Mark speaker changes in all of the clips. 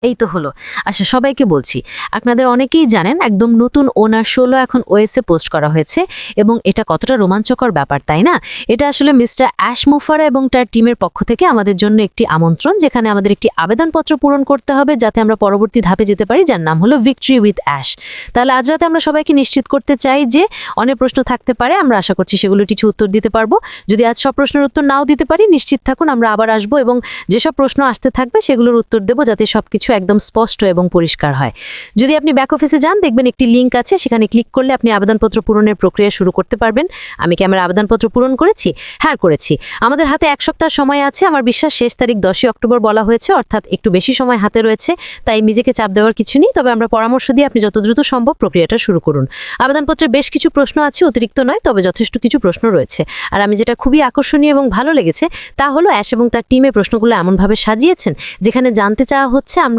Speaker 1: এই তো হলো। আচ্ছা, সবাইকে বলছি, আপনাদের অনেকেই জানেন একদম নতুন ওনার ১৬ এখন ওএসএ পোস্ট করা হয়েছে এবং এটা কতটা রোমাঞ্চকর ব্যাপার, তাই না? এটা আসলে মিস্টার অ্যাশ মুফারা এবং তার টিমের পক্ষ থেকে আমাদের জন্য একটি আমন্ত্রণ, যেখানে আমাদের একটি আবেদনপত্র পূরণ করতে হবে যাতে আমরা পরবর্তী ধাপে যেতে পারি, যার নাম হলো ভিক্টরি উইথ অ্যাশ। তাহলে আজ রাতে আমরা সবাইকে নিশ্চিত করতে চাই যে অনেক প্রশ্ন থাকতে পারে, আমরা আশা করছি সেগুলো কিছু উত্তর দিতে পারবো। যদি আজ সব প্রশ্নের উত্তর নাও দিতে পারি, নিশ্চিত থাকুন আমরা আবার আসবো এবং যেসব প্রশ্ন আসতে থাকবে সেগুলোর উত্তর দেবো, যাতে সবকিছু একদম স্পষ্ট এবং পরিষ্কার হয়। যদি আপনি ব্যাক অফিসে যান, দেখবেন একটি লিঙ্ক আছে, সেখানে ক্লিক করলে আপনি আবেদনপত্র পূরণের প্রক্রিয়া শুরু করতে পারবেন। আমি কি আমার আবেদনপত্র পূরণ করেছি? হ্যাঁ, করেছি। আমাদের হাতে 1 সপ্তাহ সময় আছে। আমার বিশ্বাস শেষ তারিখ 10 অক্টোবর বলা হয়েছে, অর্থাৎ একটু বেশি সময় হাতে রয়েছে, তাই নিজেকে চাপ দেওয়ার কিছু নেই। তবে আমরা পরামর্শ দিই আপনি যত দ্রুত সম্ভব প্রক্রিয়াটা শুরু করুন। আবেদনপত্রে বেশ কিছু প্রশ্ন আছে, অতিরিক্ত নয়, তবে যথেষ্ট কিছু প্রশ্ন রয়েছে। আর আমি যেটা খুবই আকর্ষণীয় এবং ভালো লেগেছে তা হলো অ্যাশ এবং তার টিমে প্রশ্নগুলো এমনভাবে সাজিয়েছেন যেখানে জানতে চাওয়া হচ্ছে আমরা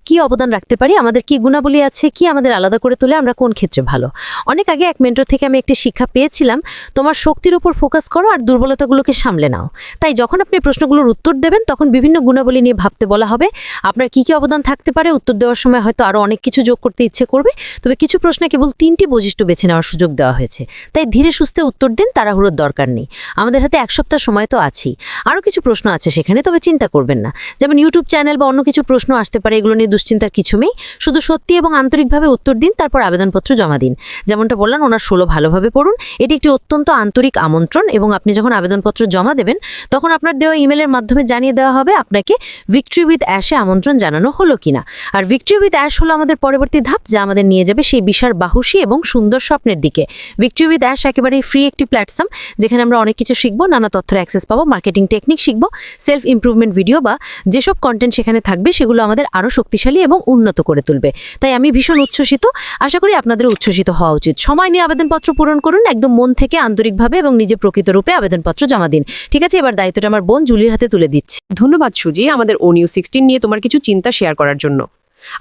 Speaker 1: কি অবদান রাখতে পারি, আমাদের কি গুণাবলী আছে, কি আমাদের আলাদা করে তোলে, আমরা কোন ক্ষেত্রে ভালো। অনেক আগে এক মেন্টর থেকে আমি একটি শিক্ষা পেয়েছিলাম, তোমার শক্তির উপর ফোকাস করো আর দুর্বলতাগুলোকে সামলে নাও। তাই যখন আপনি প্রশ্নগুলোর উত্তর দেবেন তখন বিভিন্ন গুণাবলী নিয়ে ভাবতে বলা হবে। আপনার কি কি অবদান থাকতে পারে, উত্তর দেওয়ার সময় হয়তো আরও অনেক কিছু যোগ করতে ইচ্ছে করবে, তবে কিছু প্রশ্নে কেবল 3টি বৈশিষ্ট্য বেছে নেওয়ার সুযোগ দেওয়া হয়েছে। তাই ধীরে সুস্থে উত্তর দিন, তাড়াহুড়োর দরকার নেই। আমাদের হাতে 1 সপ্তাহ সময় তো আছেই। আরও কিছু প্রশ্ন আছে সেখানে, তবে চিন্তা করবেন না। যেমন ইউটিউব চ্যানেল বা অন্য কিছু প্রশ্ন আসতে পারে, এগুলো নিয়ে দুশ্চিন্তার কিছু নেই। শুধু সত্যি এবং আন্তরিকভাবে উত্তর দিন, তারপর আবেদনপত্র জমা দিন। যেমনটা বললাম, ওনার 16 ভালোভাবে পড়ুন। এটি একটি অত্যন্ত আন্তরিক আমন্ত্রণ এবং আপনি যখন আবেদনপত্র জমা দেবেন তখন আপনার দেওয়া ইমেলের মাধ্যমে জানিয়ে দেওয়া হবে আপনাকে ভিক্টরি উইথ অ্যাশে আমন্ত্রণ জানানো হলো কিনা। আর ভিক্টরি উইথ অ্যাশ হলো আমাদের পরবর্তী ধাপ, যা আমাদের নিয়ে যাবে সেই বিশাল বাহুসী এবং সুন্দর স্বপ্নের দিকে। ভিক্টরি উইথ অ্যাশ একেবারেই ফ্রি একটি প্ল্যাটফর্ম, যেখানে আমরা অনেক কিছু শিখবো, নানা তথ্যের অ্যাক্সেস পাবো, মার্কেটিং টেকনিক শিখবো, সেলফ ইমপ্রুভমেন্ট ভিডিও বা যেসব কন্টেন্ট সেখানে থাকবে সেগুলো আমাদের আরও শক্তিশালী এবং উন্নত করে তুলবে। তাই আমি ভীষণ উচ্ছ্বসিত। আশা করি আপনাদের উচ্ছ্বসিত হওয়া উচিত। সময় নিয়ে আবেদনপত্র পূরণ করুন, একদম মন থেকে আন্তরিকভাবে এবং নিজে প্রকৃত রূপে আবেদনপত্র জমা দিন। ঠিক আছে, এবার দায়িত্বটা আমার বোন জুলির হাতে তুলে দিচ্ছি।
Speaker 2: ধন্যবাদ সুজি, আমাদের ONU16 নিয়ে তোমার কিছু চিন্তা শেয়ার করার জন্য।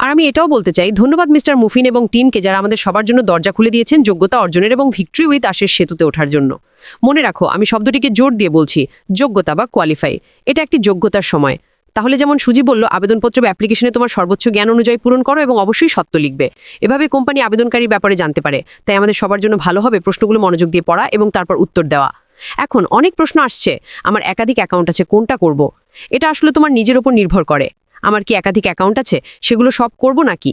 Speaker 2: আর আমি এটাও বলতে চাই, ধন্যবাদ মিস্টার মুফিন এবং টিমকে, যারা আমাদের সবার জন্য দরজা খুলে দিয়েছেন যোগ্যতা অর্জনের এবং ভিক্টরি উইথ অ্যাশের সেতুতে ওঠার জন্য। মনে রাখো, আমি শব্দটিকে জোর দিয়ে বলছি, যোগ্যতা বা কোয়ালিফাই। এটা একটি যোগ্যতার সময়। তাহলে যেমন সুজি বলল, আবেদনপত্র বা অ্যাপ্লিকেশনে তোমার সর্বোচ্চ জ্ঞান অনুযায়ী পূরণ করো এবং অবশ্যই সত্য লিখবে। এভাবে কোম্পানি আবেদনকারীর ব্যাপারে জানতে পারে। তাই আমাদের সবার জন্য ভালো হবে প্রশ্নগুলো মনোযোগ দিয়ে পড়া এবং তারপর উত্তর দেওয়া। এখন অনেক প্রশ্ন আসছে, আমার একাধিক অ্যাকাউন্ট আছে, কোনটা করব? এটা আসলে তোমার নিজের উপর নির্ভর করে। আমার কি একাধিক অ্যাকাউন্ট আছে, সেগুলো সব করব নাকি?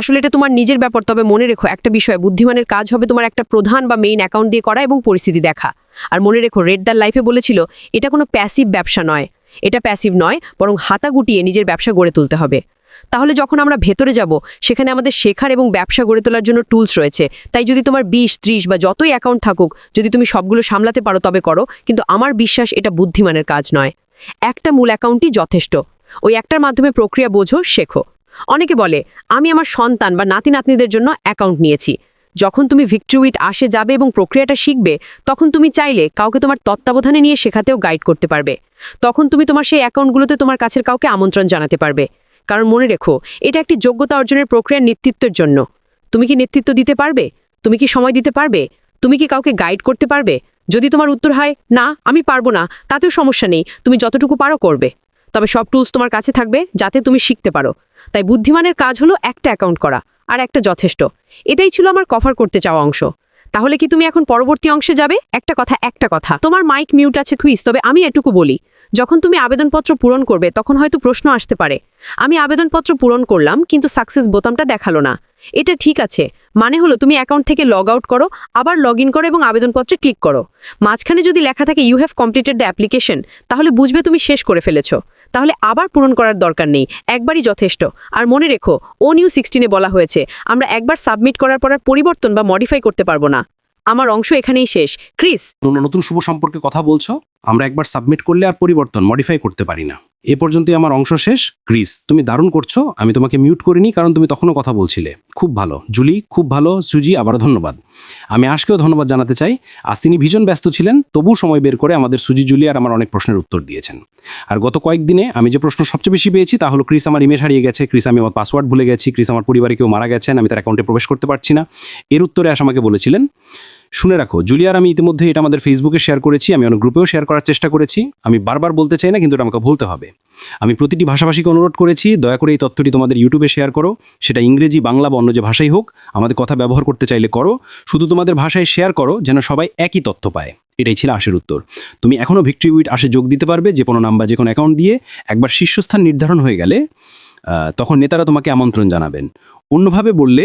Speaker 2: আসলে এটা তোমার নিজের ব্যাপার। তবে মনে রেখো, একটা বিষয়, বুদ্ধিমানের কাজ হবে তোমার একটা প্রধান বা মেইন অ্যাকাউন্ট দিয়ে করা এবং পরিস্থিতি দেখা। আর মনে রেখো, রেড দ্য লাইফে বলেছিল, এটা কোনো প্যাসিভ ব্যবসা নয়। এটা প্যাসিভ নয়, বরং হাতা গুটিয়ে নিজের ব্যবসা গড়ে তুলতে হবে। তাহলে যখন আমরা ভেতরে যাব, সেখানে আমাদের শেখার এবং ব্যবসা গড়ে তোলার জন্য টুলস রয়েছে। তাই যদি তোমার 20, 30 বা যতই অ্যাকাউন্ট থাকুক, যদি তুমি সবগুলো সামলাতে পারো তবে করো, কিন্তু আমার বিশ্বাস এটা বুদ্ধিমানের কাজ নয়। একটা মূল অ্যাকাউন্টই যথেষ্ট। ওই একটার মাধ্যমে প্রক্রিয়া বোঝো, শেখো। অনেকে বলে, আমি আমার সন্তান বা নাতি নাতনিদের জন্য অ্যাকাউন্ট নিয়েছি। যখন তুমি ভিক্টরি উইথ অ্যাশে যাবে এবং প্রক্রিয়াটা শিখবে, তখন তুমি চাইলে কাউকে তোমার তত্ত্বাবধানে নিয়ে শেখাতেও গাইড করতে পারবে। তখন তুমি তোমার সেই অ্যাকাউন্টগুলোতে তোমার কাছের কাউকে আমন্ত্রণ জানাতে পারবে। কারণ মনে রেখো, এটা একটি যোগ্যতা অর্জনের প্রক্রিয়ার নেতৃত্বের জন্য। তুমি কি নেতৃত্ব দিতে পারবে? তুমি কি সময় দিতে পারবে? তুমি কি কাউকে গাইড করতে পারবে? যদি তোমার উত্তর হয় না, আমি পারবো না, তাতেও সমস্যা নেই, তুমি যতটুকু পারো করবে। তবে সব টুলস তোমার কাছে থাকবে যাতে তুমি শিখতে পারো। তাই বুদ্ধিমানের কাজ হলো একটা অ্যাকাউন্ট করা, আর একটা যথেষ্ট। এটাই ছিল আমার কভার করতে চাওয়া অংশ। তাহলে কি তুমি এখন পরবর্তী অংশে যাবে? একটা কথা, তোমার মাইক মিউট আছে কুইজ, তবে আমি এটুকু বলি, যখন তুমি আবেদনপত্র পূরণ করবে তখন হয়তো প্রশ্ন আসতে পারে, আমি আবেদনপত্র পূরণ করলাম কিন্তু সাকসেস বোতামটা দেখালো না। এটা ঠিক আছে, মানে হলো তুমি অ্যাকাউন্ট থেকে লগ আউট করো, আবার লগ ইন করো এবং আবেদনপত্রে ক্লিক করো। মাঝখানে যদি লেখা থাকে you have completed the application, তাহলে বুঝবে তুমি শেষ করে ফেলেছো। তাহলে আবার পূরণ করার দরকার নেই, একবারই যথেষ্ট। আর মনে রেখো, ONU16 বলা হয়েছে, আমরা একবার সাবমিট করার পর আর পরিবর্তন বা মডিফাই করতে পারবো না। আমার অংশ এখানেই শেষ। ক্রিস,
Speaker 3: নতুন শুভ সম্পর্কে কথা বলছো? আমরা একবার সাবমিট করলে আর পরিবর্তন মডিফাই করতে পারি না। এ পর্যন্তই আমার অংশ শেষ। ক্রিস, তুমি দারুণ করছো। আমি তোমাকে মিউট করিনি কারণ তুমি তখনও কথা বলছিলে। খুব ভালো জুলি, খুব ভালো সুজি, আবারও ধন্যবাদ। আমি আজকেও ধন্যবাদ জানাতে চাই। আজ তিনি ভীষণ ব্যস্ত ছিলেন, তবু সময় বের করে আমাদের সুজি, জুলি আর আমার অনেক প্রশ্নের উত্তর দিয়েছেন। আর গত কয়েকদিনে আমি যে প্রশ্ন সবচেয়ে বেশি পেয়েছি তা হলো, ক্রিস আমার ইমেল হারিয়ে গেছে, ক্রিস আমি আমার পাসওয়ার্ড ভুলে গেছি, ক্রিস আমার পরিবারে কেউ মারা গেছেন, আমি তার অ্যাকাউন্টে প্রবেশ করতে পারছি না। এর উত্তরে আজ আমাকে বলেছিলেন, শুনে রাখো, জুলিয়ার আমি ইতিমধ্যে এটা আমাদের ফেসবুকে শেয়ার করেছি, আমি অনেক গ্রুপেও শেয়ার করার চেষ্টা করেছি। আমি বারবার বলতে চাই না, কিন্তু এটা আমাকে বলতে হবে। আমি প্রতিটি ভাষাভাষীকে অনুরোধ করেছি, দয়া করে এই তথ্যটি তোমাদের ইউটিউবে শেয়ার করো। সেটা ইংরেজি, বাংলা বা অন্য যে ভাষাই হোক, আমাদের কথা ব্যবহার করতে চাইলে করো। শুধু তোমাদের ভাষায় শেয়ার করো, যেন সবাই একই তথ্য পায়। এটাই ছিল আশের উত্তর। তুমি এখনও ভিক্টরি উইথ আসে যোগ দিতে পারবে, যে কোনো নাম্বার, যে কোনো অ্যাকাউন্ট দিয়ে। একবার শীর্ষস্থান নির্ধারণ হয়ে গেলে তখন নেতারা তোমাকে আমন্ত্রণ জানাবেন। অন্যভাবে বললে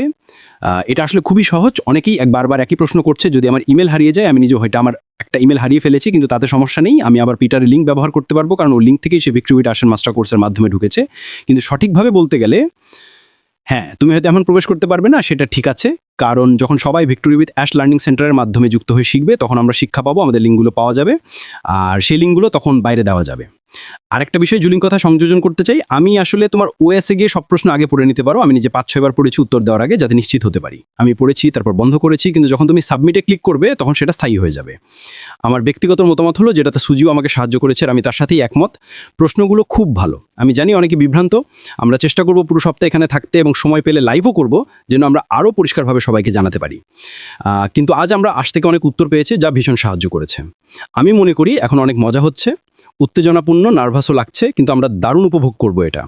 Speaker 3: এটা আসলে খুবই সহজ। অনেকেই বারবার একই প্রশ্ন করছে, যদি আমার ইমেল হারিয়ে যায়, আমি নিজে হয়তো আমার একটা ইমেল হারিয়ে ফেলেছি, কিন্তু তাতে সমস্যা নেই, আমি আবার পিটারের লিঙ্ক ব্যবহার করতে পারবো, কারণ ওই লিঙ্ক থেকেই সে ভিক্টরি উইথ আসের মাস্টার কোর্সের মাধ্যমে ঢুকেছে। কিন্তু সঠিকভাবে বলতে গেলে, হ্যাঁ, তুমি হয়তো এখন প্রবেশ করতে পারবে না, সেটা ঠিক আছে, কারণ যখন সবাই ভিক্টরি উইথ অ্যাশ লার্নিং সেন্টারের মাধ্যমে যুক্ত হয়ে শিখবে, তখন আমরা শিক্ষা পাবো, আমাদের লিঙ্কগুলো পাওয়া যাবে, আর সেই লিঙ্কগুলো তখন বাইরে দেওয়া যাবে। আরেকটা বিষয় জুলির কথা সংযোজন করতে চাই, আমি আসলে তোমার ওএসে গিয়ে সব প্রশ্ন আগে পড়ে নিতে পারো। আমি নিজে 5-6 বার পড়েছি উত্তর দেওয়ার আগে, যাতে নিশ্চিত হতে পারি। আমি পড়েছি, তারপর বন্ধ করেছি, কিন্তু যখন তুমি সাবমিটে ক্লিক করবে, তখন সেটা স্থায়ী হয়ে যাবে। আমার ব্যক্তিগত মতামত হলো, যেটাতে সুজিও আমাকে সাহায্য করেছে, আর আমি তার সাথেই একমত, প্রশ্নগুলো খুব ভালো। আমি জানি অনেকে বিভ্রান্ত, আমরা চেষ্টা করব পুরো সপ্তাহে এখানে থাকতে, এবং সময় পেলে লাইভও করব, যেন আমরা আরও পরিষ্কারভাবে সবাইকে জানাতে পারি। কিন্তু আজ আমরা আজ থেকে অনেক উত্তর পেয়েছি, যা ভীষণ সাহায্য করেছে। আমি মনে করি এখন অনেক মজা হচ্ছে, উত্তেজনাপূর্ণ, নার্ভাসও লাগছে, কিন্তু আমরা দারুণ উপভোগ করব এটা।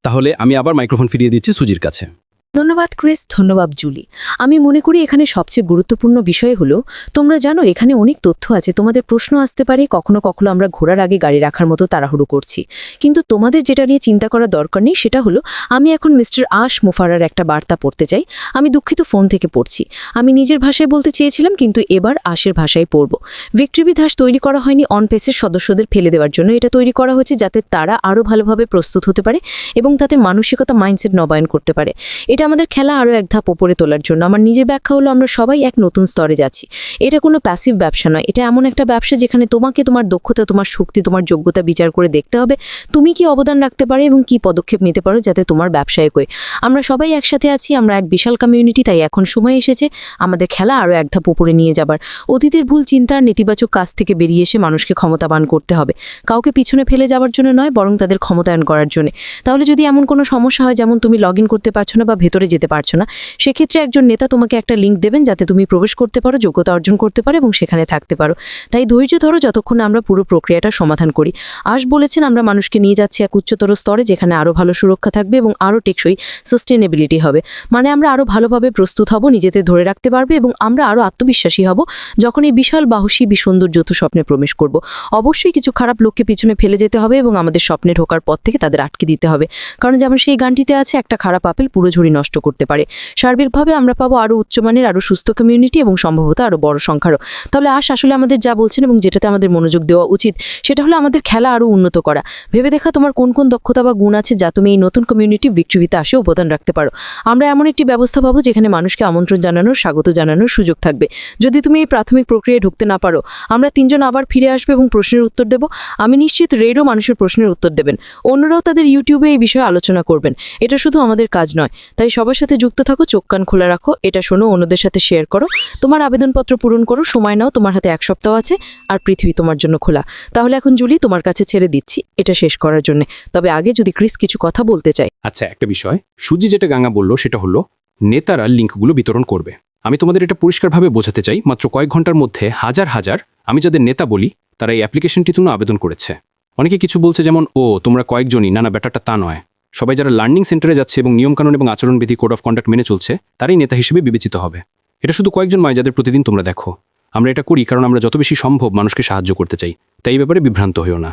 Speaker 3: তাহলে আমি আবার মাইক্রোফোন ফিরিয়ে দিচ্ছি সুজির কাছে।
Speaker 4: ধন্যবাদ ক্রিস, ধন্যবাদ জুলি। আমি মনে করি এখানে সবচেয়ে গুরুত্বপূর্ণ বিষয় হলো, তোমরা জানো এখানে অনেক তথ্য আছে, তোমাদের প্রশ্ন আসতে পারে, কখনো কখনো আমরা ঘোড়ার আগে গাড়ি রাখার মতো তাড়াহুড়ো করছি, কিন্তু তোমাদের যেটা নিয়ে চিন্তা করার দরকার নেই, সেটা হলো আমি এখন মিস্টার আশ মুফারার একটা বার্তা পড়তে চাই। আমি দুঃখিত, ফোন থেকে পড়ছি। আমি নিজের ভাষায় বলতে চেয়েছিলাম, কিন্তু এবার আশের ভাষায় পড়ব। ভিক্টরি উইথ আশ তৈরি করা হয়নি অনপেসের সদস্যদের ফেলে দেওয়ার জন্য, এটা তৈরি করা হয়েছে যাতে তারা আরও ভালোভাবে প্রস্তুত হতে পারে এবং তাদের মানসিকতা, মাইন্ডসেট নবায়ন করতে পারে। এটা আমাদের খেলা আরও এক ধাপ ওপরে তোলার জন্য। আমার নিজের ব্যাখ্যা হলো, আমরা সবাই এক নতুন স্তরে যাচ্ছি। এটা কোনো প্যাসিভ ব্যবসা নয়, এটা এমন একটা ব্যবসা যেখানে তোমাকে তোমার দক্ষতা, তোমার শক্তি, তোমার যোগ্যতা বিচার করে দেখতে হবে তুমি কি অবদান রাখতে পারো এবং কি পদক্ষেপ নিতে পারো যাতে তোমার ব্যবসায় কই। আমরা সবাই একসাথে আছি, আমরা এক বিশাল কমিউনিটি, তাই এখন সময় এসেছে আমাদের খেলা আরও এক ধাপ উপরে নিয়ে যাবার। অতীতের ভুল চিন্তার নেতিবাচক কাজ থেকে বেরিয়ে এসে মানুষকে ক্ষমতাবান করতে হবে, কাউকে পিছনে ফেলে যাওয়ার জন্য নয়, বরং তাদের ক্ষমতায়ন করার জন্য। তাহলে যদি এমন কোনো সমস্যা হয়, যেমন তুমি লগ ইন করতে পারছো না বা ভেতরে যেতে পারছো না, সেক্ষেত্রে একজন নেতা তোমাকে একটা লিঙ্ক দেবেন যাতে তুমি প্রবেশ করতে পারো, যোগ্যতা অর্জন করতে পারো এবং সেখানে থাকতে পারো। তাই ধৈর্য ধরো যতক্ষণ আমরা পুরো প্রক্রিয়াটা সমাধান করি। আশ বলেছেন, আমরা মানুষকে নিয়ে যাচ্ছি এক উচ্চতর স্তরে, যেখানে আরও ভালো সুরক্ষা থাকবে এবং আরও টেকসই সাস্টেনেবিলিটি হবে। মানে আমরা আরও ভালোভাবে প্রস্তুত হব, নিজেদের ধরে রাখতে পারবে এবং আমরা আরও আত্মবিশ্বাসী হব যখন এই বিশাল বাহুসী সুন্দর যৌথ স্বপ্নে প্রবেশ করব। অবশ্যই কিছু খারাপ লোককে পিছনে ফেলে যেতে হবে এবং আমাদের স্বপ্নে ঢোকার পথ থেকে তাদের আটকে দিতে হবে, কারণ যেমন সেই গানটিতে আছে, একটা খারাপ আপেল পুরো ঝুড়ি নষ্ট করতে পারে। সার্বিকভাবে আমরা পাবো আরও উচ্চমানের, আরও সুস্থ কমিউনিটি এবং সম্ভবত আরও বড় সংখ্যারও। তাহলে আশ আসলে আমাদের যা বলছেন এবং যেটাতে আমাদের মনোযোগ দেওয়া উচিত, সেটা হলো আমাদের খেলা আরও উন্নত করা। ভেবে দেখা তোমার কোন কোন দক্ষতা বা গুণ আছে যা তুমি এই নতুন কমিউনিটি ভিক্টরি উইথ আসে অবদান রাখতে পারো। আমরা এমন একটি ব্যবস্থা পাবো যেখানে মানুষকে আমন্ত্রণ জানানোর, স্বাগত জানানোর সুযোগ থাকবে। যদি তুমি এই প্রাথমিক প্রক্রিয়ায় ঢুকতে না পারো, আমরা 3 জন আবার ফিরে আসবে এবং প্রশ্নের উত্তর দেব। আমি নিশ্চিত রেডও মানুষের প্রশ্নের উত্তর দেবেন, অন্যরাও তাদের ইউটিউবে এই বিষয়ে আলোচনা করবেন। এটা শুধু আমাদের কাজ নয়, তাই সবার সাথে যুক্ত থাকো, চোখ কান খোলা রাখো, এটা শোনো, অন্যদের সাথে শেয়ার করো, তোমার আবেদনপত্র পূরণ করো, সময় নাও, তোমার হাতে 1 সপ্তাহ আছে, আর পৃথিবী তোমার জন্য খোলা। তাহলে এখন জুলি, তোমার কাছে ছেড়ে দিচ্ছি এটা শেষ করার জন্য। তবে আগে যদি ক্রিস কিছু কথা বলতে চাই।
Speaker 3: আচ্ছা, একটা বিষয় সুজি যেটা গাঙ্গা বলল, সেটা হলো নেতারা লিঙ্কগুলো বিতরণ করবে। আমি তোমাদের এটা পরিষ্কারভাবে বোঝাতে চাই, মাত্র কয়েক ঘন্টার মধ্যে হাজার হাজার, আমি যাদের নেতা বলি, তারা এই অ্যাপ্লিকেশনটির জন্য আবেদন করেছে। অনেকে কিছু বলছে যেমন, ও তোমরা কয়েকজনই, না ব্যাপারটা তা নয়। সবাই যারা লার্নিং সেন্টারে যাচ্ছে এবং নিয়মকানুন এবং আচরণবিধি, কোড অফ কন্ডাক্ট মেনে চলছে, তারাই নেতা হিসেবে বিবেচিত হবে। এটা শুধু কয়েকজন নয় যাদের প্রতিদিন তোমরা দেখো। আমরা এটা করি কারণ আমরা যত বেশি সম্ভব মানুষকে সাহায্য করতে চাই, তাই এই ব্যাপারে বিভ্রান্ত হইও না।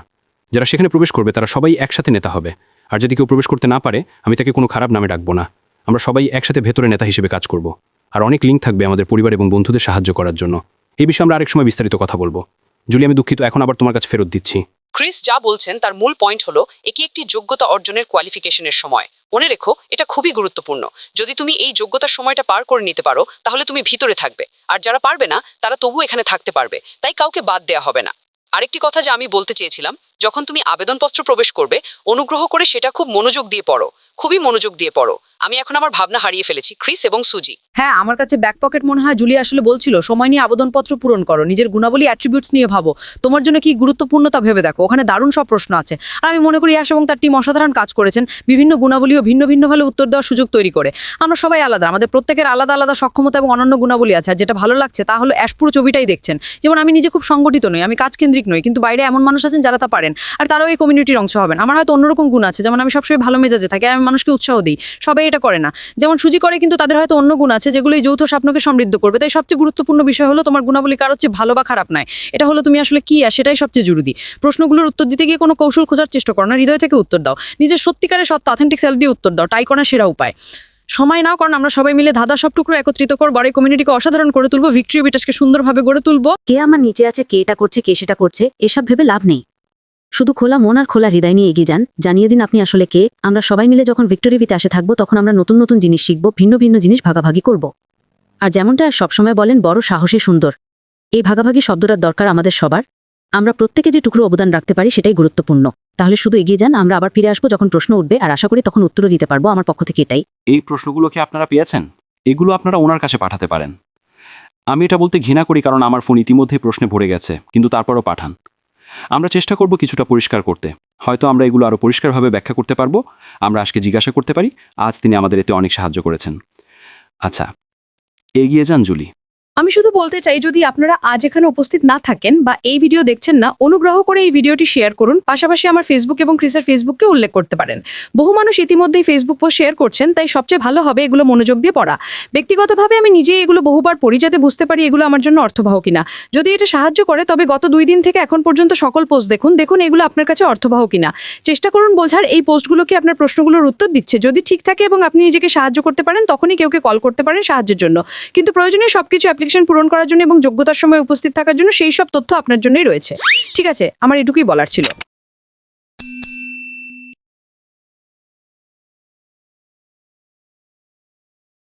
Speaker 3: যারা সেখানে প্রবেশ করবে তারা সবাই একসাথে নেতা হবে, আর যদি কেউ প্রবেশ করতে না পারে, আমি তাকে কোনো খারাপ নামে ডাকবো না। আমরা সবাই একসাথে ভেতরে নেতা হিসেবে কাজ করব, আর অনেক লিঙ্ক থাকবে আমাদের পরিবার এবং বন্ধুদের সাহায্য করার জন্য। এই বিষয়ে আমরা আরেক সময় বিস্তারিত কথা বলবো। জুলি, আমি দুঃখিত, এখন আবার তোমার কাছে ফেরত দিচ্ছি।
Speaker 2: ক্রিস যা বলছেন তার মূল পয়েন্ট হলো, এটি একটি যোগ্যতা অর্জনের কোয়ালিফিকেশনের সময়। মনে রেখো, এটা খুবই গুরুত্বপূর্ণ। যদি তুমি এই যোগ্যতার সময়টা পার করে নিতে পারো, তাহলে তুমি ভিতরে থাকবে, আর যারা পারবে না তারা তবু এখানে থাকতে পারবে, তাই কাউকে বাদ দেওয়া হবে না। আরেকটি কথা যা আমি বলতে চেয়েছিলাম, যখন তুমি আবেদনপত্র প্রবেশ করবে, অনুগ্রহ করে সেটা খুব মনোযোগ দিয়ে পড়ো, খুবই মনোযোগ দিয়ে পড়ো। আমি এখন আমার ভাবনা হারিয়ে ফেলেছি ক্রিস এবং সুজি।
Speaker 5: হ্যাঁ, আমার কাছে ব্যাক পকেট মনে হয় জুলি আসলে বলছিল সময় নিয়ে আবেদনপত্র পূরণ করো, নিজের গুণাবলী অ্যাট্রিবিউটস নিয়ে ভাবো, তোমার জন্য কি গুরুত্বপূর্ণ তা ভেবে দেখো। ওখানে দারুণ সব প্রশ্ন আছে। আর আমি মনে করি ইয়াশ এবং তার টিম অসাধারণ কাজ করেছেন, বিভিন্ন গুণাবলী ও ভিন্ন ভিন্নভাবে উত্তর দেওয়ার সুযোগ তৈরি করে। আমরা সবাই আলাদা, আমাদের প্রত্যেকের আলাদা আলাদা সক্ষমতা এবং অনন্য গুণাবলী আছে। আর যেটা ভালো লাগছে তা হলো অ্যাশ পুরো ছবিটাই দেখছেন। যেমন আমি নিজে খুব সংগঠিত নই, আমি কাজকেন্দ্রিক নই, কিন্তু বাইরে এমন মানুষ আছেন যারা তা পারেন, আর তারাও এই কমিউনিটির অংশ হবেন। আমার হয়তো অন্যরকম গুণ আছে, যেমন আমি সবসময় ভালো মেজাজে থাকি, আর আমি মানুষকে উৎসাহ দিই। সবাই এটা করে না, যেমন সুজি করে, কিন্তু তাদের হয়তো অন্য গুণ আছে যেগুলো এই যৌথ স্বপ্নকে সমৃদ্ধ করবে। তাই সবচেয়ে গুরুত্বপূর্ণ বিষয় হলো তোমার গুণাবলী কার হচ্ছে ভালো বা খারাপ নয়, এটা হলো তুমি আসলে কি, আর সেটাই সবচেয়ে জরুরি। প্রশ্নগুলোর উত্তর দিতে গিয়ে কোনো কৌশল খোঁজার চেষ্টা করো না, হৃদয় থেকে উত্তর দাও, নিজের সত্যিকারের সত্য অথেন্টিক সেলফ দিয়ে উত্তর দাও। টাই করা সেরা উপায়। সময় নাও, কারণ আমরা সবাই মিলে ধাঁধা সব টুকরো একত্রিত করবো, আর এই কমিউনিটিকে অসাধারণ করে তুলবো, ভিক্টরি বিটাসকে সুন্দরভাবে গড়ে তুলবো।
Speaker 1: কে আমার নিচে আছে, কে এটা করছে, কে সেটা করছে, এসব ভেবে লাভ নেই। শুধু খোলা মন আর খোলা হৃদয় নিয়ে এগিয়ে যান। জানিয়ে দিন আপনি আসলে কে। আমরা সবাই মিলে যখন ভিক্টরি ভিতে আসে থাকবো, তখন আমরা নতুন নতুন জিনিস শিখবো, ভিন্ন ভিন্ন জিনিস ভাগাভাগি করব। আর যেমনটা সবসময় বলেন, বড় সাহসী সুন্দর। এই ভাগাভাগি শব্দটার দরকার আমাদের সবার। আমরা প্রত্যেকে যে টুকরো অবদান রাখতে পারি সেটাই গুরুত্বপূর্ণ। তাহলে শুধু এগিয়ে যান, আমরা আবার ফিরে আসবো যখন প্রশ্ন উঠবে, আর আশা করি তখন উত্তরও দিতে পারবো। আমার পক্ষ থেকে এটাই।
Speaker 3: এই প্রশ্নগুলো কি আপনারা পেয়েছেন? এগুলো আপনারা ওনার কাছে পাঠাতে পারেন। আমি এটা বলতে ঘৃণা করি, কারণ আমার ফোন ইতিমধ্যেই প্রশ্নে ভরে গেছে, কিন্তু তারপরও পাঠান। আমরা চেষ্টা করব কিছুটা পরিষ্কার করতে। হয়তো আমরা এগুলো আরও পরিষ্কারভাবে ব্যাখ্যা করতে পারবো। আমরা আজকে জিজ্ঞাসা করতে পারি। আজ তিনি আমাদের এতে অনেক সাহায্য করেছেন। আচ্ছা, এগিয়ে যান জুলি।
Speaker 5: আমি শুধু বলতে চাই, যদি আপনারা আজ এখানে উপস্থিত না থাকেন বা এই ভিডিও দেখছেন না, অনুগ্রহ করে এই ভিডিওটি শেয়ার করুন। পাশাপাশি আমার ফেসবুক এবং ক্রিসের ফেসবুককে উল্লেখ করতে পারেন। বহু মানুষ ইতিমধ্যেই ফেসবুক পোস্ট শেয়ার করছেন, তাই সবচেয়ে ভালো হবে এগুলো মনোযোগ দিয়ে পড়া। ব্যক্তিগতভাবে আমি নিজেই এগুলো বহুবার পড়ি, যাতে বুঝতে পারি এগুলো আমার জন্য অর্থবহ কিনা। যদি এটা সাহায্য করে, তবে গত 2 দিন থেকে এখন পর্যন্ত সকল পোস্ট দেখুন এগুলো আপনার কাছে অর্থবহ কিনা। চেষ্টা করুন বোঝার এই পোস্টগুলো কি আপনার প্রশ্নগুলোর উত্তর দিচ্ছে। যদি ঠিক থাকে এবং আপনি নিজেকে সাহায্য করতে পারেন, তখনই কেউকে কল করতে পারেন সাহায্যের জন্য। কিন্তু প্রয়োজনীয় সবকিছু অ্যাপ্লিকেশন পূরণ করার জন্য এবং যোগ্যতার সময় উপস্থিত থাকার জন্য সেই সব তথ্য আপনার জন্যই রয়েছে। ঠিক আছে, আমার এটুকুই বলার ছিল।